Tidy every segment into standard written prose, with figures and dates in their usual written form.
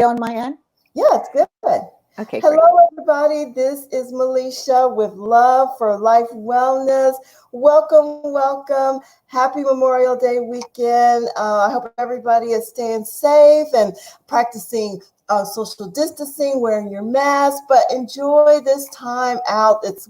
on my end? Yeah, it's good. Okay, Hello, great. everybody. This is Melisha with Love for Life Wellness. Welcome, welcome. Happy Memorial Day weekend. I hope everybody is staying safe and practicing social distancing, wearing your mask, but enjoy this time out. It's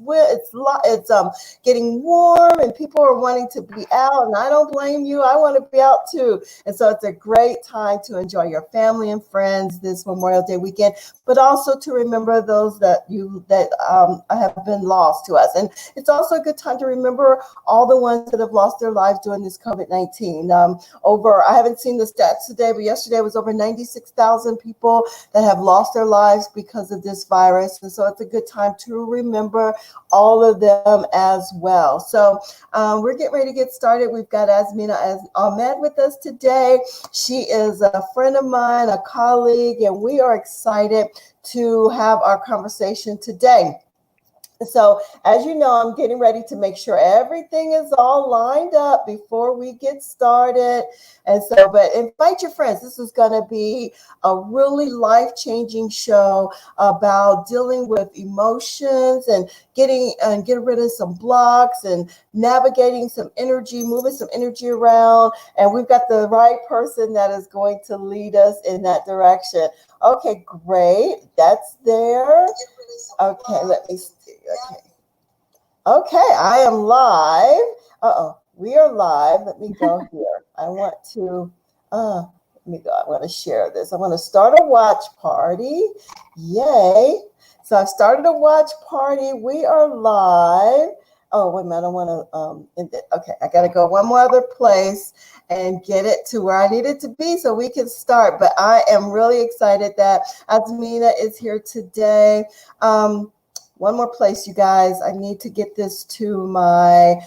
getting warm and people are wanting to be out, and I don't blame you. I want to be out too. And so it's a great time to enjoy your family and friends this Memorial Day weekend, but also to remember those that have been lost to us. And it's also a good time to remember all the ones that have lost their lives during this COVID-19. I haven't seen the stats today, but yesterday was over 96,000 people that have lost their lives because of this virus. And so it's a good time to remember all of them as well. So we're getting ready to get started. We've got Azmina Ahmed with us today. She is a friend of mine, a colleague, and we are excited to have our conversation today. So as you know, I'm getting ready to make sure everything is all lined up before we get started. And so, but invite your friends. This is going to be a really life-changing show about dealing with emotions and getting rid of some blocks and navigating some energy, moving some energy around. And we've got the right person that is going to lead us in that direction. Okay, great. That's there. Okay, let me see. Okay, I am live. We are live. Let me go here. I want to, let me go. I want to share this. I want to start a watch party. Yay. So I started a watch party. We are live. Oh, wait a minute. I want to, okay, I got to go one more other place and get it to where I need it to be so we can start. But I am really excited that Azmina is here today. One more place, you guys. I need to get this to my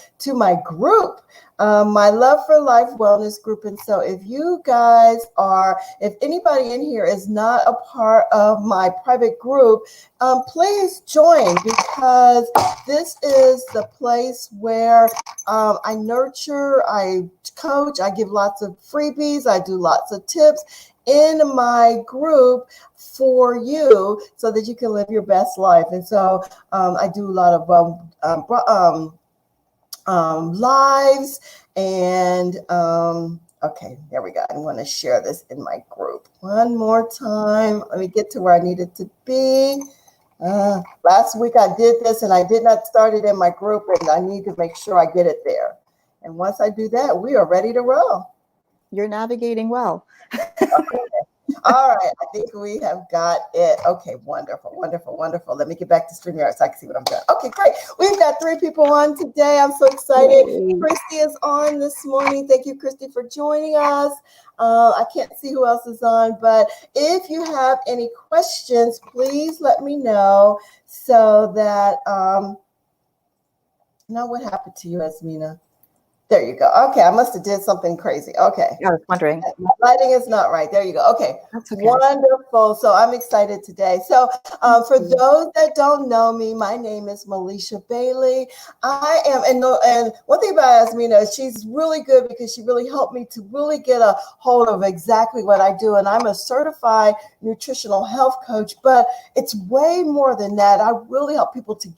group, my Love for Life Wellness group. And so if anybody in here is not a part of my private group, please join, because this is the place where I nurture, I coach, I give lots of freebies, I do lots of tips in my group for you so that you can live your best life. And so I do a lot of lives and okay, there we go. I want to share this in my group one more time. Let me get to where I need it to be. Last week I did this and I did not start it in my group, and I need to make sure I get it there. And once I do that, we are ready to roll. You're navigating well. All right, I think we have got it. Okay, wonderful, wonderful, wonderful. Let me get back to StreamYard so I can see what I'm doing. Okay, great. We've got 3 people on today. I'm so excited. Yay. Christy is on this morning. Thank you, Christy, for joining us. I can't see who else is on, but if you have any questions, please let me know so that, now what happened to you, Azmina? There you go. Okay, I must have did something crazy. Okay. I was wondering. My lighting is not right. There you go. Okay. That's okay. Wonderful. So I'm excited today. So for those that don't know me, my name is Melisha Bailey. I am, and one thing about Azmina is she's really good because she really helped me to really get a hold of exactly what I do. And I'm a certified nutritional health coach, but it's way more than that. I really help people to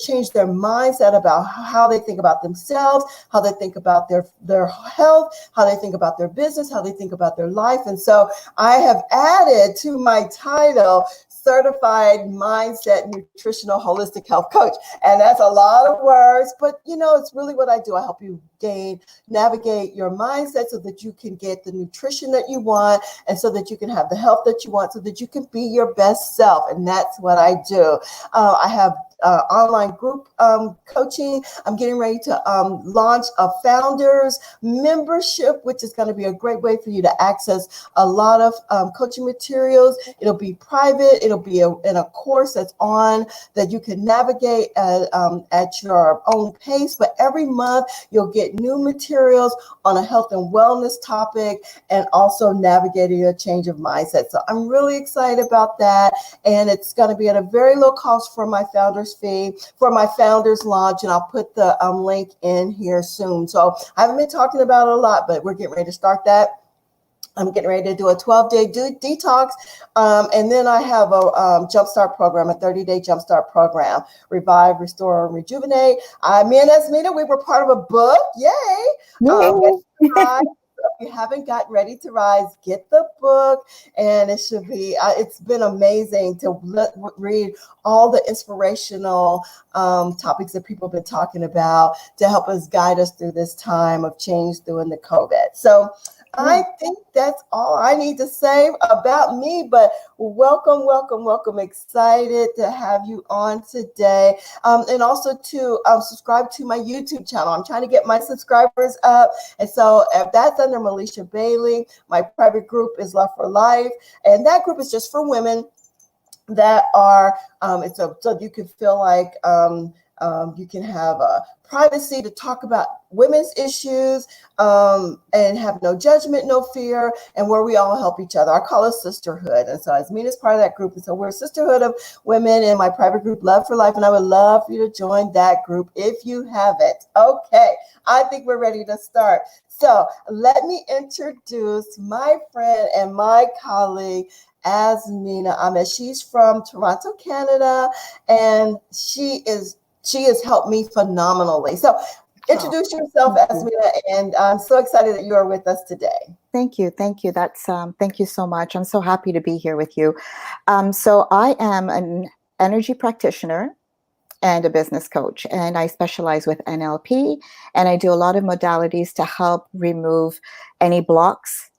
change their mindset about how they think about themselves, how they think about their health, how they think about their business, how they think about their life. And so I have added to my title, Certified Mindset Nutritional Holistic Health Coach. And that's a lot of words, but it's really what I do. I help you navigate your mindset so that you can get the nutrition that you want, and so that you can have the health that you want, so that you can be your best self. And that's what I do. I have online group coaching. I'm getting ready to launch a founders membership, which is going to be a great way for you to access a lot of coaching materials. It'll be private. It'll be in a course that's on that you can navigate at your own pace. But every month you'll get new materials on a health and wellness topic, and also navigating a change of mindset. So I'm really excited about that. And it's going to be at a very low cost for my founders fee, for my founders launch. And I'll put the link in here soon. So I haven't been talking about it a lot, but we're getting ready to start that. I'm getting ready to do a 12-day detox. And then I have a jumpstart program, a 30-day jumpstart program, Revive, Restore, and Rejuvenate. Me and Azmina, we were part of a book. Yay. Yay. If you haven't got Ready to Rise, get the book. And it should be, it's been amazing to read all the inspirational topics that people have been talking about to help us guide us through this time of change during the COVID. So I think that's all I need to say about me, but welcome, welcome, welcome. Excited to have you on today. And also to subscribe to my YouTube channel. I'm trying to get my subscribers up. And so if that's under Melisha Bailey, my private group is Love for Life. And that group is just for women that are, so you can feel like you can have privacy to talk about women's issues and have no judgment, no fear, and where we all help each other. I call it sisterhood. And so Azmina is part of that group. And so we're a sisterhood of women in my private group, Love for Life. And I would love for you to join that group if you haven't. Okay, I think we're ready to start. So let me introduce my friend and my colleague, Azmina Ahmed. She's from Toronto, Canada, and she has helped me phenomenally. So introduce yourself, Azmina, and I'm so excited that you are with us today. Thank you. Thank you. Thank you so much. I'm so happy to be here with you. So I am an energy practitioner and a business coach, and I specialize with NLP, and I do a lot of modalities to help remove any blocks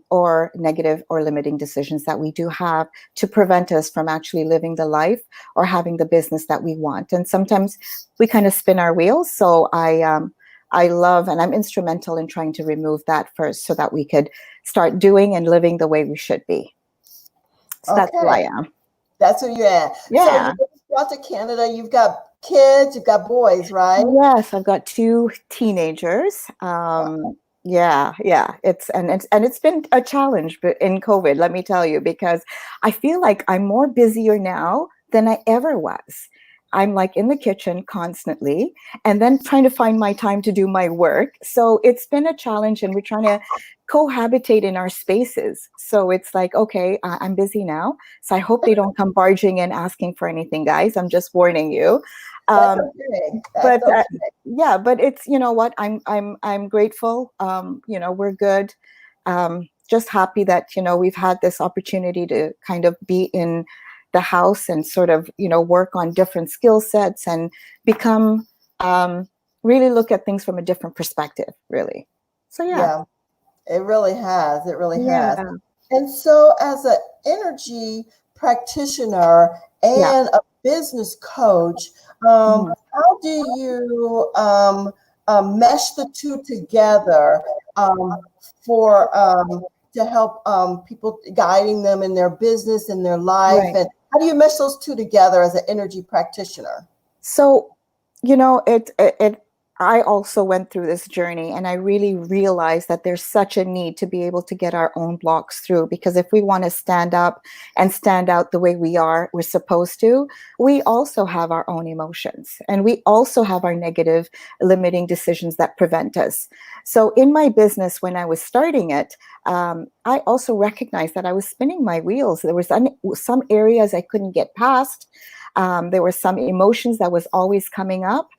or negative or limiting decisions that we do have to prevent us from actually living the life or having the business that we want. And sometimes we kind of spin our wheels. So I love, and I'm instrumental in trying to remove that first so that we could start doing and living the way we should be. So that's who I am. That's who you are. Yeah. So you brought to Canada, you've got kids, you've got boys, right? Yes, I've got 2 teenagers. Yeah. It's been a challenge, but in COVID, let me tell you, because I feel like I'm more busier now than I ever was. I'm like in the kitchen constantly and then trying to find my time to do my work. So it's been a challenge, and we're trying to cohabitate in our spaces. So it's like, okay, I'm busy now. So I hope they don't come barging in asking for anything, guys. I'm just warning you. That's okay. But yeah, but it's, you know what, I'm grateful. We're good. Just happy that, we've had this opportunity to kind of be in the house and sort of, work on different skill sets and become, really look at things from a different perspective, really. So yeah. It really has. It really has. Yeah. And so as an energy practitioner and a business coach, how do you mesh the two together to help people, guiding them in their business and their life? Right. And how do you mesh those two together as an energy practitioner? So, I also went through this journey, and I really realized that there's such a need to be able to get our own blocks through, because if we want to stand up and stand out the way we're supposed to, we also have our own emotions, and we also have our negative limiting decisions that prevent us. So in my business, when I was starting it, I also recognized that I was spinning my wheels. There was some areas I couldn't get past. There were some emotions that was always coming up.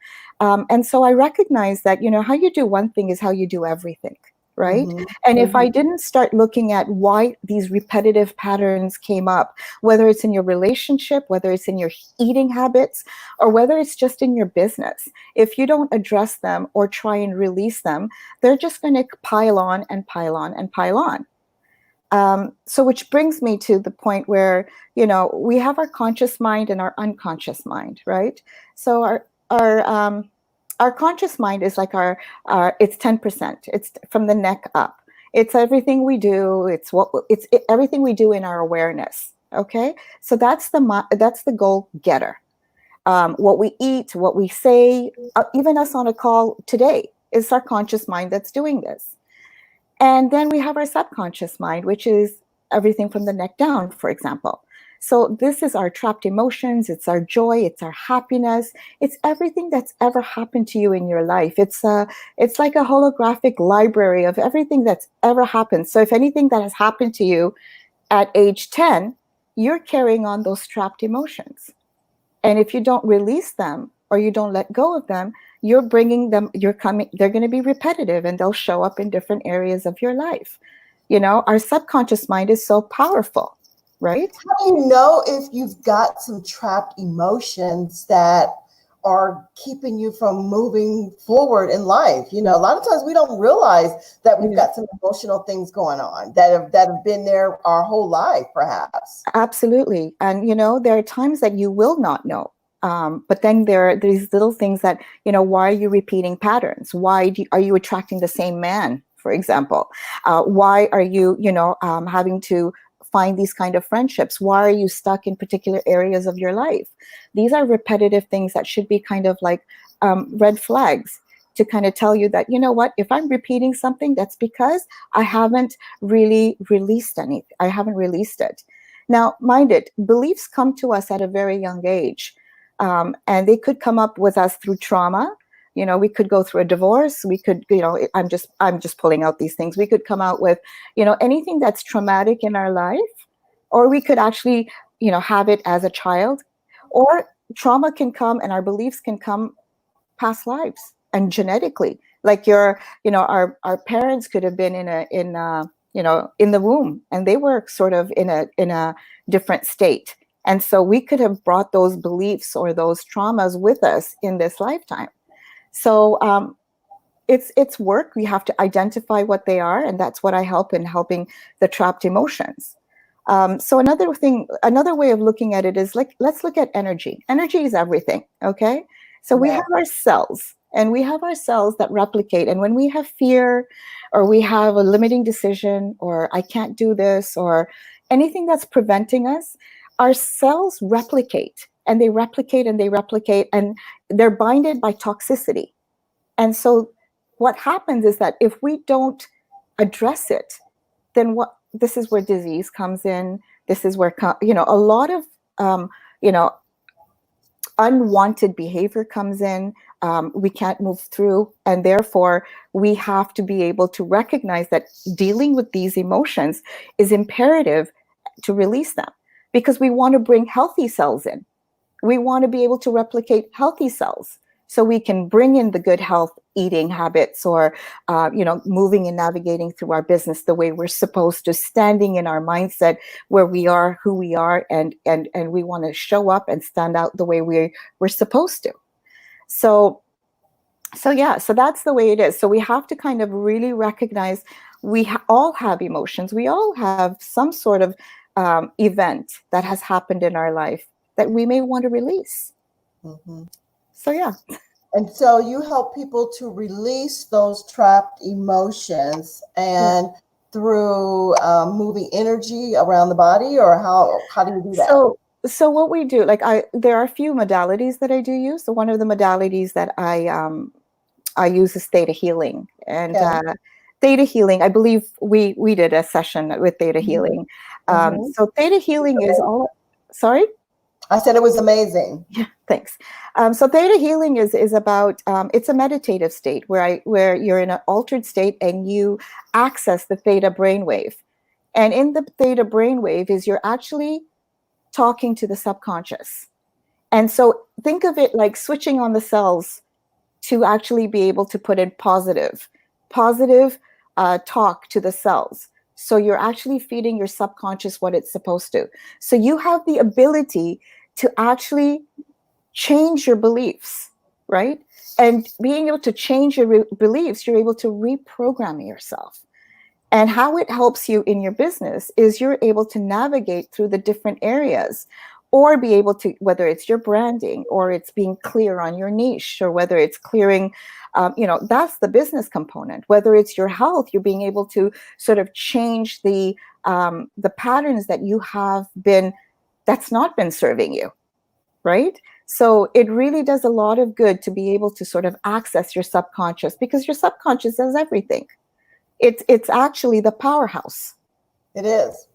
And so I recognized that, how you do one thing is how you do everything, right? Mm-hmm. And if I didn't start looking at why these repetitive patterns came up, whether it's in your relationship, whether it's in your eating habits, or whether it's just in your business, if you don't address them or try and release them, they're just going to pile on and pile on and pile on. So which brings me to the point where, we have our conscious mind and our unconscious mind, right? So our conscious mind is like it's 10%. It's from the neck up. It's everything we do. It's everything we do in our awareness. Okay, so that's the goal getter. What we eat, what we say, even us on a call today, is our conscious mind that's doing this. And then we have our subconscious mind, which is everything from the neck down, for example. So this is our trapped emotions, it's our joy, it's our happiness, it's everything that's ever happened to you in your life. It's like a holographic library of everything that's ever happened. So if anything that has happened to you at age 10, you're carrying on those trapped emotions. And if you don't release them or you don't let go of them, you're bringing them, they're going to be repetitive and they'll show up in different areas of your life. You know, our subconscious mind is so powerful, right? How do you know if you've got some trapped emotions that are keeping you from moving forward in life? You know, a lot of times we don't realize that we've got some emotional things going on that have been there our whole life, perhaps. Absolutely. And, you know, there are times that you will not know. But then there are these little things that, you know, why are you repeating patterns? Are you attracting the same man, for example? Why are you, having to find these kind of friendships? Why are you stuck in particular areas of your life? These are repetitive things that should be kind of like red flags to kind of tell you that, you know what, if I'm repeating something, that's because I haven't really released anything. I haven't released it. Now, mind it, beliefs come to us at a very young age. And they could come up with us through trauma. You know, we could go through a divorce. We could, I'm just pulling out these things. We could come out with, anything that's traumatic in our life, or we could actually, have it as a child, or trauma can come and our beliefs can come past lives and genetically. Like our parents could have been in the womb, and they were sort of in a different state. And so we could have brought those beliefs or those traumas with us in this lifetime. So it's work. We have to identify what they are, and that's what I help in helping the trapped emotions. So another way of looking at it is like, let's look at energy. Energy is everything, okay? So we have our cells, and we have our cells that replicate. And when we have fear, or we have a limiting decision, or I can't do this, or anything that's preventing us, our cells replicate, and they replicate, and they replicate, and they're binded by toxicity. And so what happens is that if we don't address it, then this is where disease comes in. This is where, a lot of, unwanted behavior comes in. We can't move through. And therefore, we have to be able to recognize that dealing with these emotions is imperative to release them, because we want to bring healthy cells in. We want to be able to replicate healthy cells so we can bring in the good health eating habits, or moving and navigating through our business the way we're supposed to, standing in our mindset where we are who we are, and we want to show up and stand out the way we're supposed to. So that's the way it is. So we have to kind of really recognize we all have emotions. We all have some sort of event that has happened in our life that we may want to release. Mm-hmm. So yeah. And so you help people to release those trapped emotions, and through moving energy around the body, or how do you do that? So what we do, there are a few modalities that I do use. So one of the modalities that I use is theta healing, and theta healing. I believe we did a session with theta healing. So theta healing is all. Sorry. I said it was amazing. Yeah, thanks. So theta healing is about, it's a meditative state where you're in an altered state and you access the theta brainwave. And in the theta brainwave is you're actually talking to the subconscious. And so think of it like switching on the cells to actually be able to put in positive talk to the cells. So you're actually feeding your subconscious what it's supposed to. So you have the ability to actually change your beliefs, right? And being able to change your beliefs, you're able to reprogram yourself. And how it helps you in your business is you're able to navigate through the different areas, or be able to, whether it's your branding, or it's being clear on your niche, or whether it's clearing, that's the business component. Whether it's your health, you're being able to sort of change the patterns that you have been, that's not been serving you, right? So it really does a lot of good to be able to sort of access your subconscious, because your subconscious does everything. It's actually the powerhouse. It is.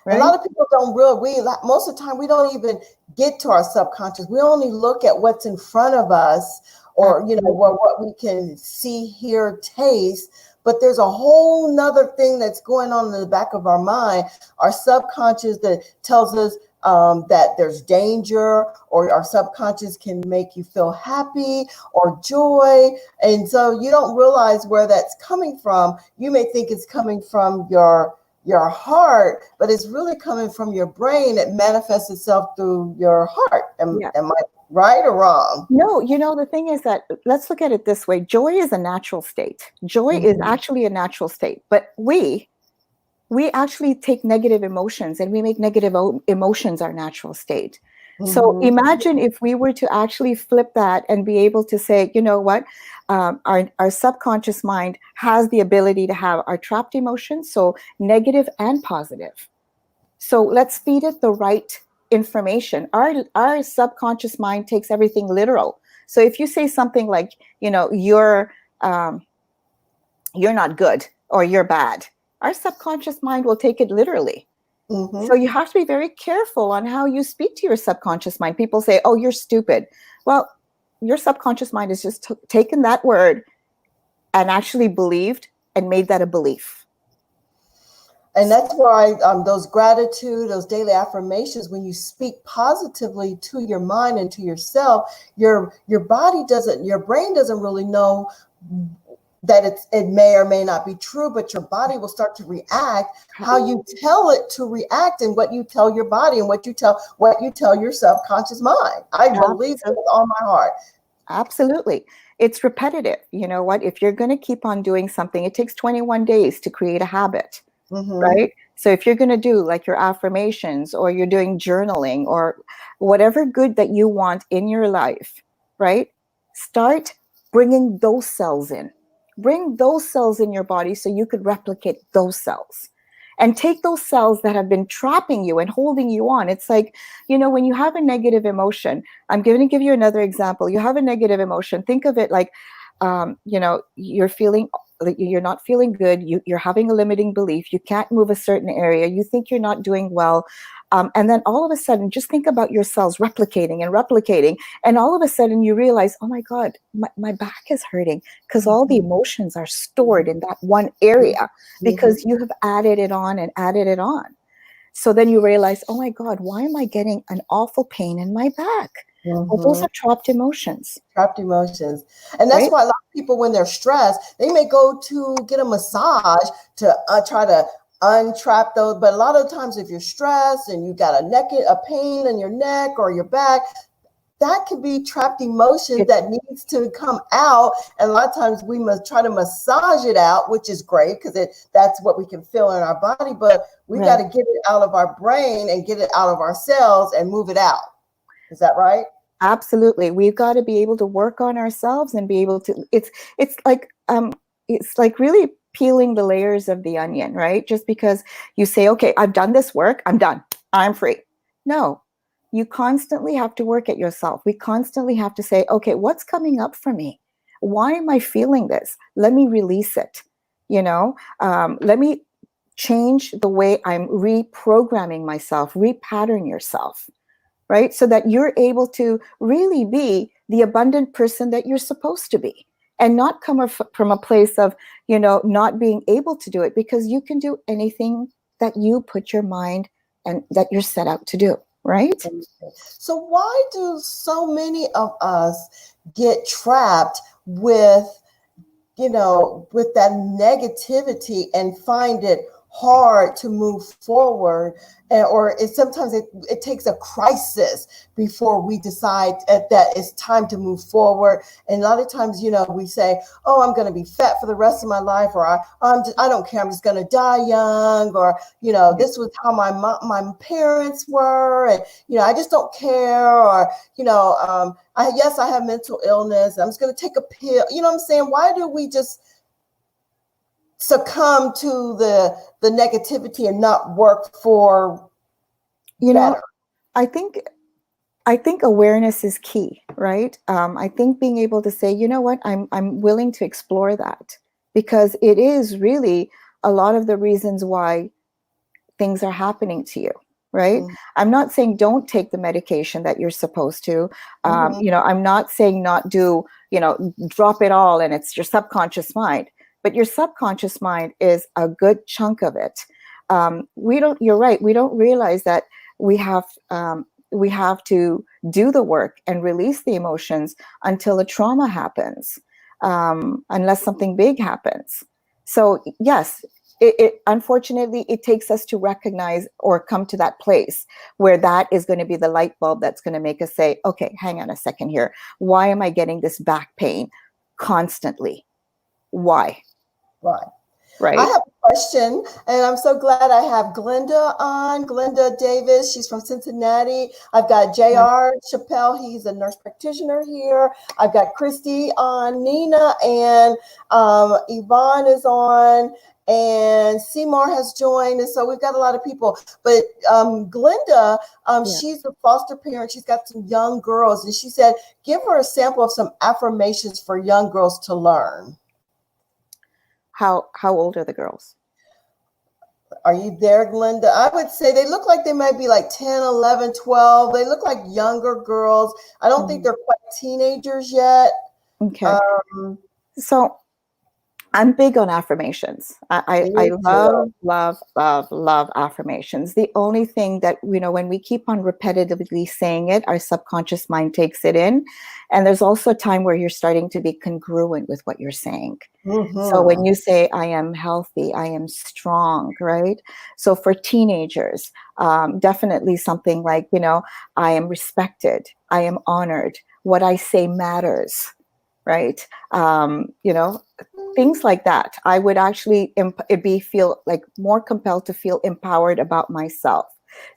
A lot of people don't realize, most of the time we don't even get to our subconscious. We only look at what's in front of us, or what we can see, hear, taste. But there's a whole nother thing that's going on in the back of our mind, our subconscious, that tells us that there's danger, or our subconscious can make you feel happy or joy. And so you don't realize where that's coming from. You may think it's coming from your heart, but it's really coming from your brain. It manifests itself through your heart. Am I right or wrong? No, the thing is that, let's look at it this way. Joy is a natural state. Joy is actually a natural state, but we actually take negative emotions and we make negative emotions our natural state. So imagine if we were to actually flip that and be able to say, you know what, our subconscious mind has the ability to have our trapped emotions, so negative and positive. So let's feed it the right information. Our subconscious mind takes everything literal. So if you say something like, you're not good or you're bad, our subconscious mind will take it literally. So you have to be very careful on how you speak to your subconscious mind. People say, oh, you're stupid. Well, your subconscious mind has just taken that word and actually believed and made that a belief. And that's why those gratitude, those daily affirmations, when you speak positively to your mind and to yourself, your body doesn't, your brain doesn't really know that it may or may not be true, but your body will start to react how you tell it to react, and what you tell your body and what you tell your subconscious mind. I believe it with all my heart. Absolutely. It's repetitive. You know what? If you're going to keep on doing something, it takes 21 days to create a habit, right? So if you're going to do like your affirmations, or you're doing journaling, or whatever good that you want in your life, right? Start bringing those cells in. Bring those cells in your body so you could replicate those cells. And take those cells that have been trapping you and holding you on. It's like, when you have a negative emotion, I'm going to give you another example. You have a negative emotion. Think of it like, you're feeling, you're not feeling good. You're having a limiting belief. You can't move a certain area. You think you're not doing well. And then all of a sudden, just think about your cells replicating and replicating. And all of a sudden you realize, oh my God, my back is hurting, because all the emotions are stored in that one area, because you have added it on and added it on. So then you realize, oh my God, why am I getting an awful pain in my back? Well, those are trapped emotions. Trapped emotions. And that's why a lot of people, when they're stressed, they may go to get a massage to try to untrap those. But a lot of times, if you're stressed and you got a pain in your neck or your back, that could be trapped emotion that needs to come out. And a lot of times we must try to massage it out, which is great, because that's what we can feel in our body. But we got to get it out of our brain and get it out of our cells and move it out. Is that right? Absolutely. We've got to be able to work on ourselves and be able to, it's like really peeling the layers of the onion, right? Just because you say, okay, I've done this work, I'm done, I'm free. No, you constantly have to work at yourself. We constantly have to say, okay, what's coming up for me? Why am I feeling this? Let me release it. Let me change the way I'm reprogramming myself, repattern yourself. Right? So that you're able to really be the abundant person that you're supposed to be, and not come from a place of, not being able to do it, because you can do anything that you put your mind and that you're set out to do. Right? So why do so many of us get trapped with that negativity and find it hard to move forward? Or sometimes it takes a crisis before we decide that it's time to move forward. And a lot of times, we say, oh, I'm going to be fat for the rest of my life, or I don't care, I'm just going to die young, or, this was how my parents were, and, I just don't care, or, I have mental illness, I'm just going to take a pill. You know what I'm saying? Why do we just succumb to the negativity and not work for better? I think awareness is key, right? I think being able to say, you know what, I'm willing to explore that, because it is really a lot of the reasons why things are happening to you, right? Mm-hmm. I'm not saying don't take the medication that you're supposed to. Mm-hmm. I'm not saying not do, drop it all and it's your subconscious mind. But your subconscious mind is a good chunk of it. You're right. We don't realize that we have we have to do the work and release the emotions until a trauma happens, unless something big happens. So yes, unfortunately it takes us to recognize or come to that place where that is going to be the light bulb that's going to make us say, okay, hang on a second here. Why am I getting this back pain constantly? Why? Right. I Right? have a question, and I'm so glad I have Glenda on. Glenda Davis, she's from Cincinnati. I've got JR Chappelle, he's a nurse practitioner here. I've got Christy on, Nina, and Yvonne is on, and Seymour has joined. And so we've got a lot of people. But Glenda, she's a foster parent. She's got some young girls, and she said, give her a sample of some affirmations for young girls to learn. How old are the girls? Are you there, Glenda? I would say they look like they might be like 10, 11, 12. They look like younger girls. I don't think they're quite teenagers yet. Okay. So I'm big on affirmations. I love affirmations. The only thing that, when we keep on repetitively saying it, our subconscious mind takes it in. And there's also a time where you're starting to be congruent with what you're saying. Mm-hmm. So when you say, I am healthy, I am strong, right? So for teenagers, definitely something like, I am respected, I am honored, what I say matters, right? Things like that. I would actually feel like more compelled to feel empowered about myself.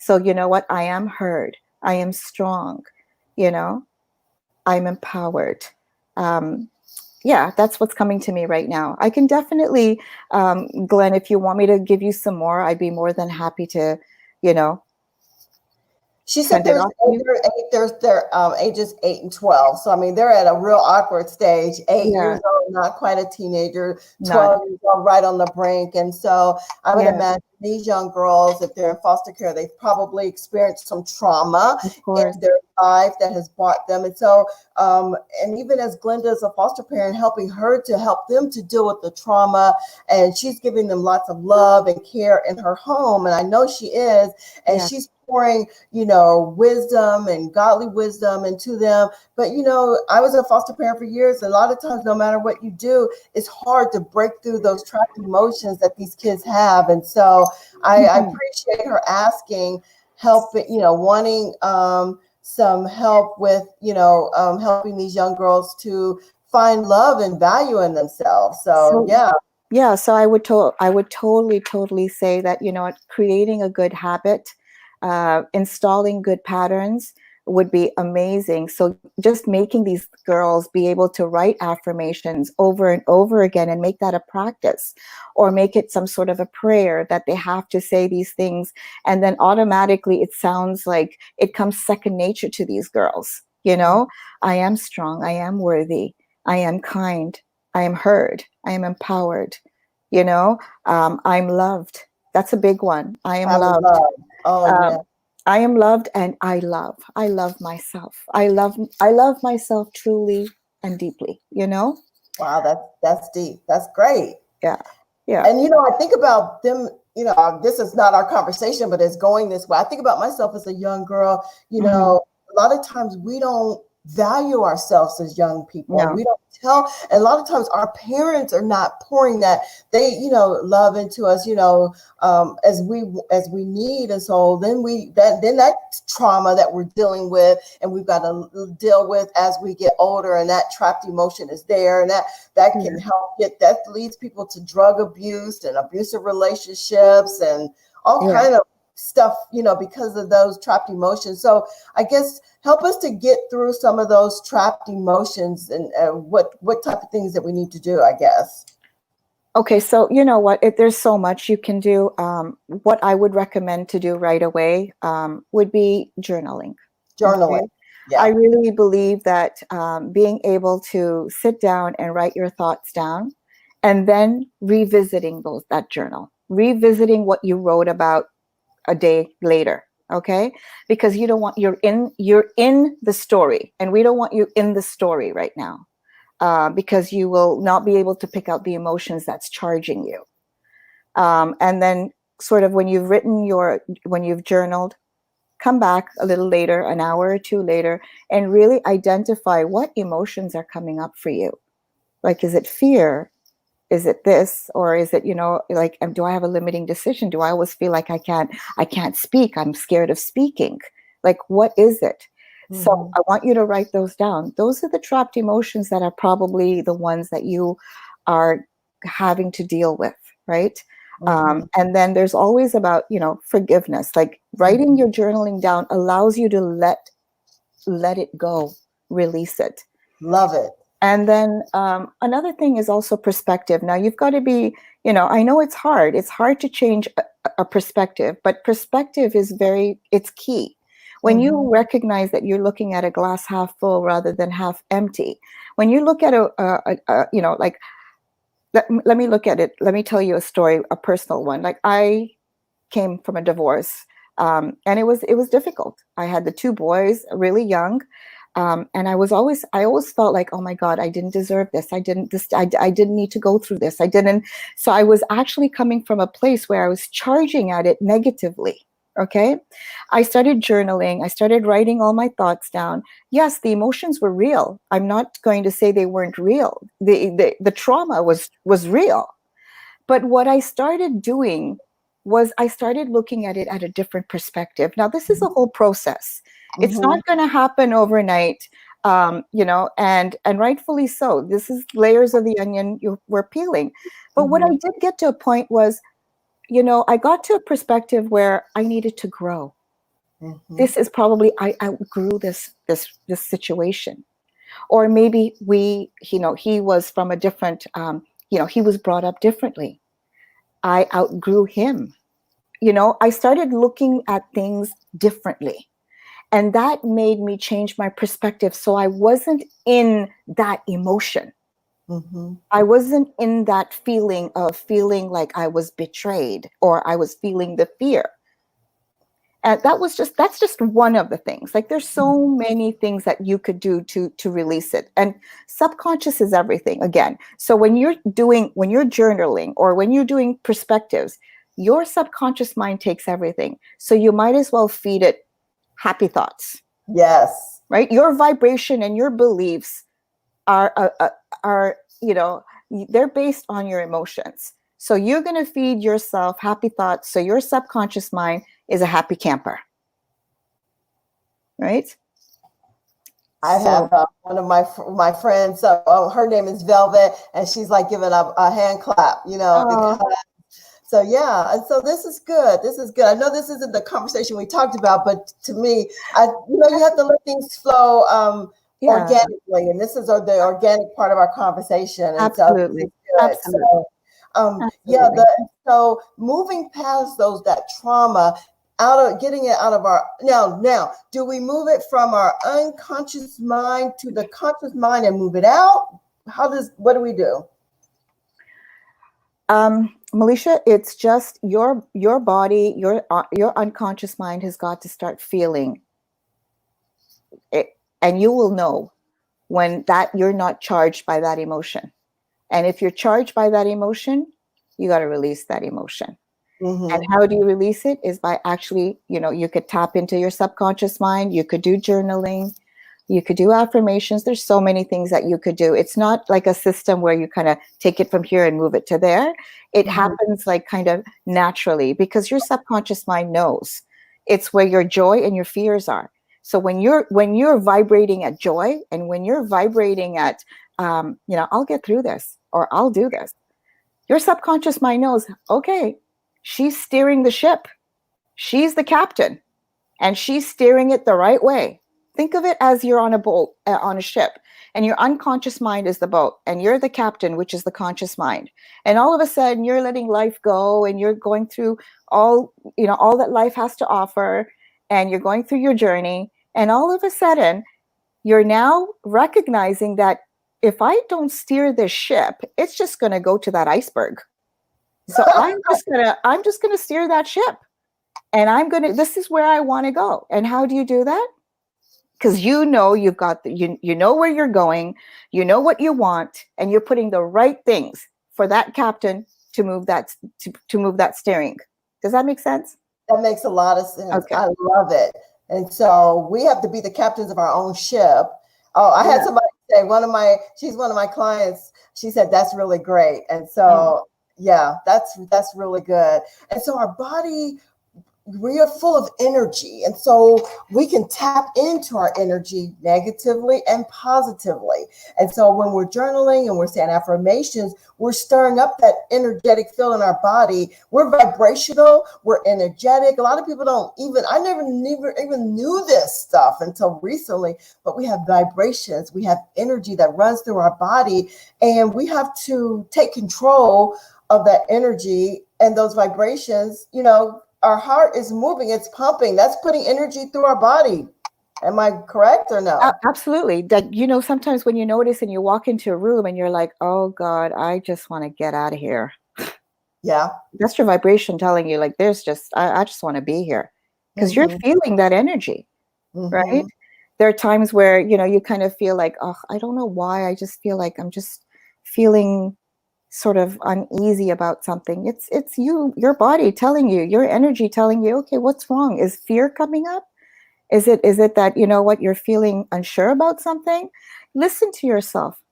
So you know what? I am heard. I am strong. I'm empowered. Yeah, that's what's coming to me right now. I can definitely, Glenn, if you want me to give you some more, I'd be more than happy to, She said there's ages 8 and 12. So, I mean, they're at a real awkward stage. 8 years old, not quite a teenager, 12 years old, right on the brink. And so I would imagine these young girls, if they're in foster care, they've probably experienced some trauma in their life that has brought them. And so, and even as Glenda is a foster parent, helping her to help them to deal with the trauma, and she's giving them lots of love and care in her home. And I know she is, and she's pouring, wisdom and godly wisdom into them. But, I was a foster parent for years. A lot of times, no matter what you do, it's hard to break through those trapped emotions that these kids have. And so I appreciate her asking, wanting some help with, helping these young girls to find love and value in themselves. So yeah. Yeah. So I would totally say that, creating a good habit, installing good patterns would be amazing. So just making these girls be able to write affirmations over and over again and make that a practice, or make it some sort of a prayer that they have to say these things. And then automatically it sounds like it comes second nature to these girls. I am strong. I am worthy. I am kind. I am heard. I am empowered. I'm loved. That's a big one. I am loved. I am loved, and I love myself. I love myself truly and deeply, Wow, that's deep. That's great. Yeah. And I think about them, this is not our conversation, but it's going this way. I think about myself as a young girl, a lot of times we don't value ourselves as young people. No. We don't tell, and a lot of times our parents are not pouring that they love into us as we need. And so then that trauma that we're dealing with and we've got to deal with as we get older, and that trapped emotion is there, and that can help that leads people to drug abuse and abusive relationships and all kind of stuff, because of those trapped emotions. So I guess help us to get through some of those trapped emotions, and what type of things that we need to do, I guess. Okay, so you know what? There's so much you can do. What I would recommend to do right away would be journaling. Journaling. Okay? Yeah. I really believe that being able to sit down and write your thoughts down, and then revisiting that journal, revisiting what you wrote about a day later. Okay, because you don't want you're in the story, and we don't want you in the story right now, because you will not be able to pick out the emotions that's charging you. And then, sort of, when you've journaled, come back a little later, an hour or two later, and really identify what emotions are coming up for you. Like, is it fear? Is it this? Or is it, like, do I have a limiting decision? Do I always feel like I can't speak? I'm scared of speaking. Like, what is it? Mm-hmm. So I want you to write those down. Those are the trapped emotions that are probably the ones that you are having to deal with, right? Mm-hmm. And then there's always about, forgiveness. Like, writing your journaling down allows you to let it go, release it. Love it. And then another thing is also perspective. Now, you've got to be, I know it's hard. It's hard to change a perspective, but perspective is it's key. When mm-hmm. you recognize that you're looking at a glass half full rather than half empty, when you look at like, let me look at it. Let me tell you a story, a personal one. Like, I came from a divorce, and it was difficult. I had the two boys, really young. And I always felt like, oh my God, I didn't deserve this. I didn't need to go through this. So I was actually coming from a place where I was charging at it negatively. Okay. I started journaling. I started writing all my thoughts down. Yes, the emotions were real. I'm not going to say they weren't real. The trauma was real. But what I started doing was I started looking at it at a different perspective. Now, this is a whole process. Mm-hmm. It's not going to happen overnight, and rightfully so. This is layers of the onion we're peeling. But mm-hmm. what I did get to a point was, I got to a perspective where I needed to grow. Mm-hmm. This is probably, I outgrew this situation. Or maybe he was from a different, he was brought up differently. I outgrew him. I started looking at things differently. And that made me change my perspective. So I wasn't in that emotion. Mm-hmm. I wasn't in that feeling like I was betrayed, or I was feeling the fear. And that's just one of the things. Like, there's so many things that you could do to release it. And subconscious is everything, again. So when you're journaling, or when you're doing perspectives, your subconscious mind takes everything. So you might as well feed it happy thoughts. Yes. Right? Your vibration and your beliefs are they're based on your emotions. So you're going to feed yourself happy thoughts. So your subconscious mind is a happy camper. Right? I have one of my friends, her name is Velvet, and she's like giving a hand clap, because, so yeah, and so this is good. This is good. I know this isn't the conversation we talked about, but to me, you have to let things flow organically, and this is the organic part of our conversation. And absolutely. So, absolutely. Absolutely. So moving past that trauma, getting it out of our now, do we move it from our unconscious mind to the conscious mind and move it out? What do we do? Melisha, it's just your body, your unconscious mind has got to start feeling it, and you will know when that you're not charged by that emotion. And if you're charged by that emotion, you got to release that emotion. Mm-hmm. And how do you release it? Is by actually, you could tap into your subconscious mind. You could do journaling. You could do affirmations. There's so many things that you could do. It's not like a system where you kind of take it from here and move it to there. It mm-hmm. happens like kind of naturally, because your subconscious mind knows it's where your joy and your fears are. So when you're vibrating at joy, and when you're vibrating at, I'll get through this, or I'll do this, your subconscious mind knows, okay, she's steering the ship. She's the captain, and she's steering it the right way. Think of it as you're on a boat, on a ship, and your unconscious mind is the boat, and you're the captain, which is the conscious mind. And all of a sudden, you're letting life go, and you're going through all that life has to offer, and you're going through your journey. And all of a sudden, you're now recognizing that if I don't steer this ship, it's just going to go to that iceberg. So I'm just gonna steer that ship. And this is where I want to go. And how do you do that? Because you've got you know where you're going, you know what you want, and you're putting the right things for that captain to move that to move that steering. Does that make sense? That makes a lot of sense. Okay. I love it. And so we have to be the captains of our own ship. Oh, I had somebody say she's one of my clients. She said, that's really great. And so, yeah, that's really good. And so our body, we are full of energy. And so we can tap into our energy negatively and positively. And so when we're journaling and we're saying affirmations, we're stirring up that energetic feel in our body. We're vibrational, we're energetic. A lot of people I never even knew this stuff until recently, but we have vibrations, we have energy that runs through our body, and we have to take control of that energy and those vibrations. Our heart is moving, it's pumping. That's putting energy through our body. Am I correct or no? Absolutely. That, sometimes when you notice and you walk into a room and you're like, oh God, I just want to get out of here. Yeah. That's your vibration telling you, like, I just want to be here. Because you're feeling that energy, right? There are times where, you kind of feel like, oh, I don't know why. I just feel like I'm just feeling sort of uneasy about something. It's your body telling you, your energy telling you, okay, what's wrong? Is fear coming up? Is it that, you're feeling unsure about something? Listen to yourself.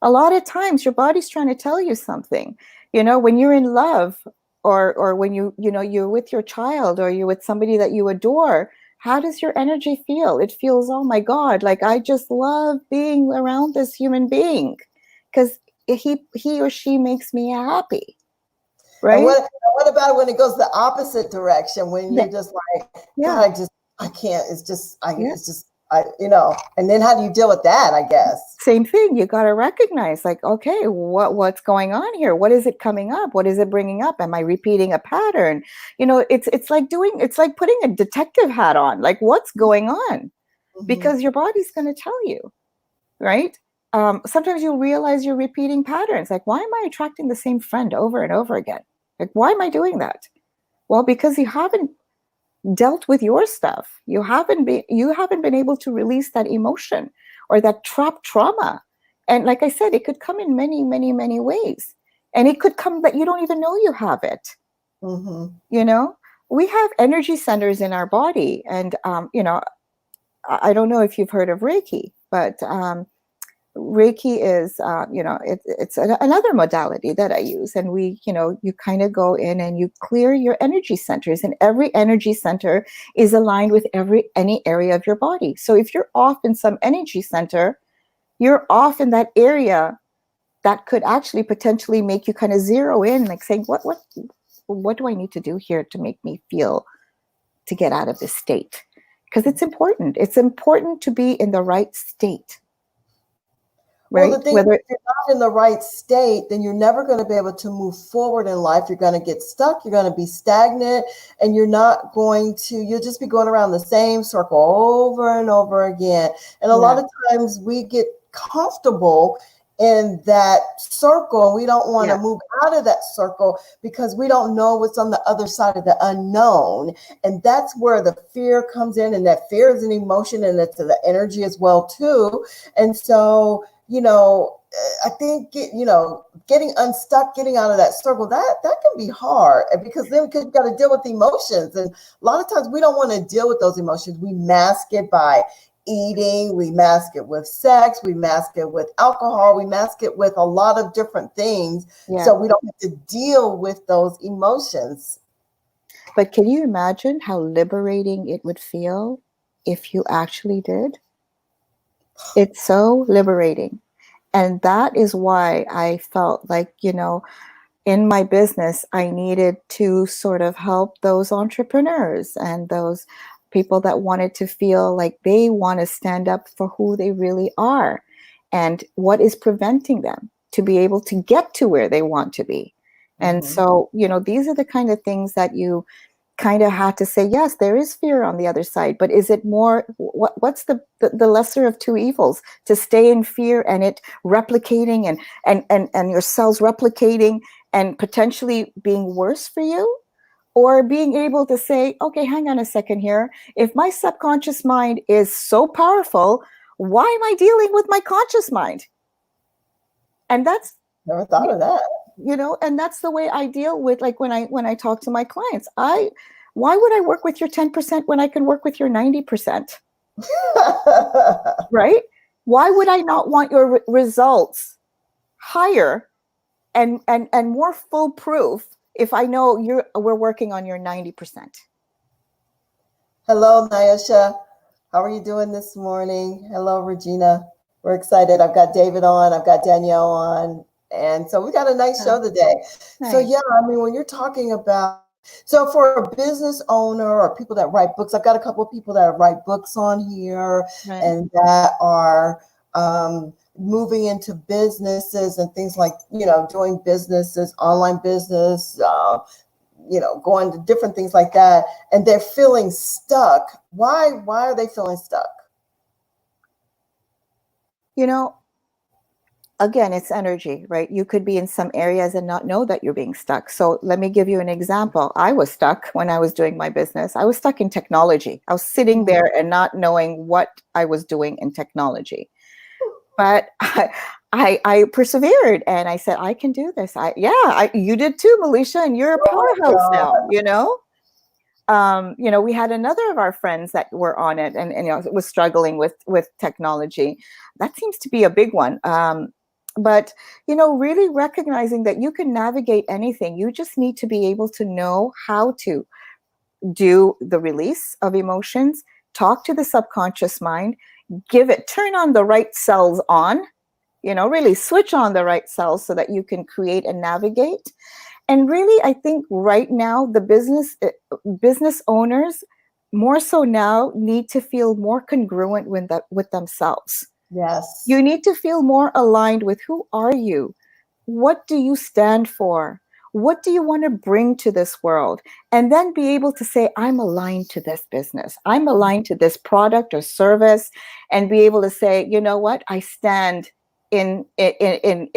A lot of times your body's trying to tell you something. When you're in love, or when you're with your child, or you're with somebody that you adore, how does your energy feel? It feels, oh my God, like I just love being around this human being, because he or she makes me happy, right? And what about when it goes the opposite direction? When you're just like, God, I can't. It's just, and then how do you deal with that? I guess same thing. You got to recognize, like, okay, what's going on here? What is it coming up? What is it bringing up? Am I repeating a pattern? It's like putting a detective hat on. Like, what's going on? Because your body's going to tell you, right? Sometimes you'll realize you're repeating patterns. Like, why am I attracting the same friend over and over again? Like, why am I doing that? Well, because you haven't dealt with your stuff. You haven't been able to release that emotion or that trapped trauma. And like I said, it could come in many, many, many ways. And it could come that you don't even know you have it. We have energy centers in our body. And, I don't know if you've heard of Reiki, but Reiki is, it's another modality that I use. And you kind of go in and you clear your energy centers, and every energy center is aligned with any area of your body. So if you're off in some energy center, you're off in that area that could actually potentially make you kind of zero in, like saying, what do I need to do here to make me feel to get out of this state? Because it's important. It's important to be in the right state. Right? Well, the thing is, if you're not in the right state, then you're never going to be able to move forward in life. You're going to get stuck. You're going to be stagnant, and you'll just be going around the same circle over and over again. And a lot of times we get comfortable in that circle, and we don't want to move out of that circle because we don't know what's on the other side of the unknown. And that's where the fear comes in, and that fear is an emotion, and it's the energy as well too. And so, I think, getting unstuck, getting out of that circle, that can be hard, because then you've got to deal with the emotions. And a lot of times we don't want to deal with those emotions. We mask it by eating, we mask it with sex, we mask it with alcohol, we mask it with a lot of different things. So we don't have to deal with those emotions. But can you imagine how liberating it would feel if you actually did? It's so liberating. And that is why I felt like, in my business, I needed to sort of help those entrepreneurs and those people that wanted to feel like they want to stand up for who they really are and what is preventing them to be able to get to where they want to be. And so, these are the kind of things that you kind of had to say, yes, there is fear on the other side, but is it more, what's the lesser of two evils? To stay in fear and it replicating and your cells replicating and potentially being worse for you? Or being able to say, okay, hang on a second here. If my subconscious mind is so powerful, why am I dealing with my conscious mind? And that's, Never thought of that. and that's the way I deal with, like, when I talk to my clients, why would I work with your 10% when I can work with your 90%? Right? Why would I not want your results higher and more foolproof if I know we're working on your 90%? Hello, Nyasha. How are you doing this morning? Hello, Regina. We're excited. I've got David on. I've got Danielle on. And so we got a nice show today. Nice. So, yeah, I mean, when you're talking about, so for a business owner or people that write books, I've got a couple of people that write books on here, Right. and that are moving into businesses and things like, doing businesses, online business, going to different things like that, and they're feeling stuck. Why are they feeling stuck? Again, it's energy, right? You could be in some areas and not know that you're being stuck. So let me give you an example. I was stuck when I was doing my business. I was stuck in technology. I was sitting there and not knowing what I was doing in technology. But I persevered, and I said, I can do this. You did too, Melisha, and you're a powerhouse now, we had another of our friends that were on it and was struggling with technology. That seems to be a big one. But really recognizing that you can navigate anything. You just need to be able to know how to do the release of emotions, talk to the subconscious mind, turn on the right cells on, really switch on the right cells so that you can create and navigate. And really, I think right now, the business owners more so now need to feel more congruent with themselves. Yes. You need to feel more aligned with who are you? What do you stand for? What do you want to bring to this world? And then be able to say, I'm aligned to this business. I'm aligned to this product or service, and be able to say, you know what? I stand in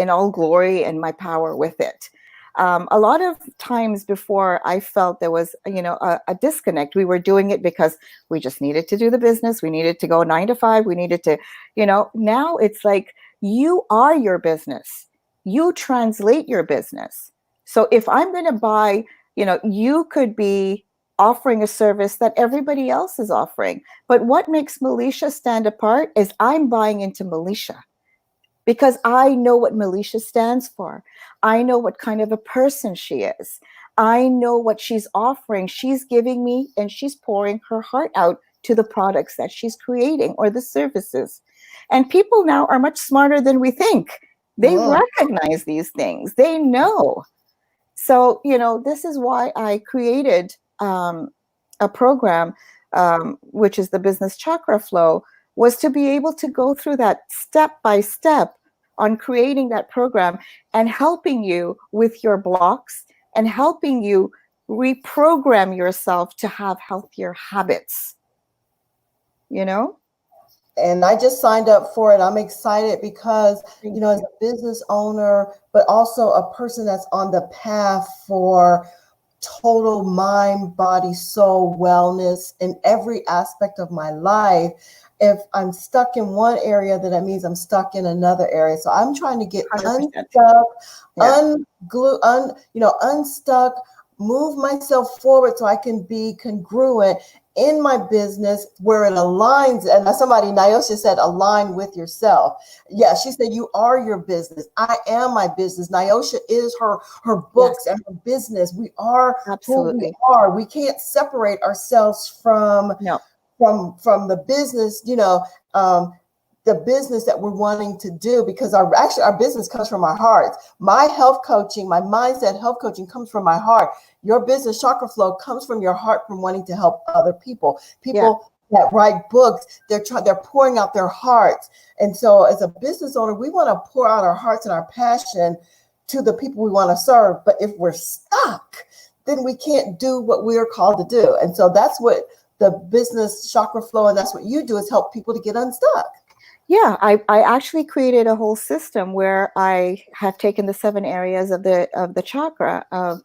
all glory and my power with it. A lot of times before, I felt there was, a disconnect. We were doing it because we just needed to do the business. We needed to go 9 to 5. We needed to, now it's like, you are your business. You translate your business. So if I'm going to buy, you could be offering a service that everybody else is offering. But what makes Melisha stand apart is I'm buying into Melisha, because I know what Melisha stands for. I know what kind of a person she is. I know what she's offering. She's giving me, and she's pouring her heart out to the products that she's creating or the services. And people now are much smarter than we think. They recognize these things. They know. So, this is why I created a program, which is the Business Chakra Flow, was to be able to go through that step by step on creating that program and helping you with your blocks and helping you reprogram yourself to have healthier habits, And I just signed up for it. I'm excited because, as a business owner, but also a person that's on the path for total mind, body, soul wellness in every aspect of my life. If I'm stuck in one area, then that means I'm stuck in another area. So I'm trying to get 100%. unstuck, move myself forward so I can be congruent in my business where it aligns. And somebody, Nyosha said, align with yourself. Yeah, she said, you are your business. I am my business. Nyosha is her books and her business. We are who we are. We can't separate ourselves from the business, the business that we're wanting to do, because our business comes from our hearts. My health coaching, my mindset health coaching comes from my heart. Your business chakra flow comes from your heart, from wanting to help other people. People that write books, they're pouring out their hearts. And so as a business owner, we want to pour out our hearts and our passion to the people we want to serve. But if we're stuck, then we can't do what we are called to do. And so that's what the business chakra flow, and that's what you do, is help people to get unstuck. Yeah, I actually created a whole system where I have taken the 7 areas of the chakra of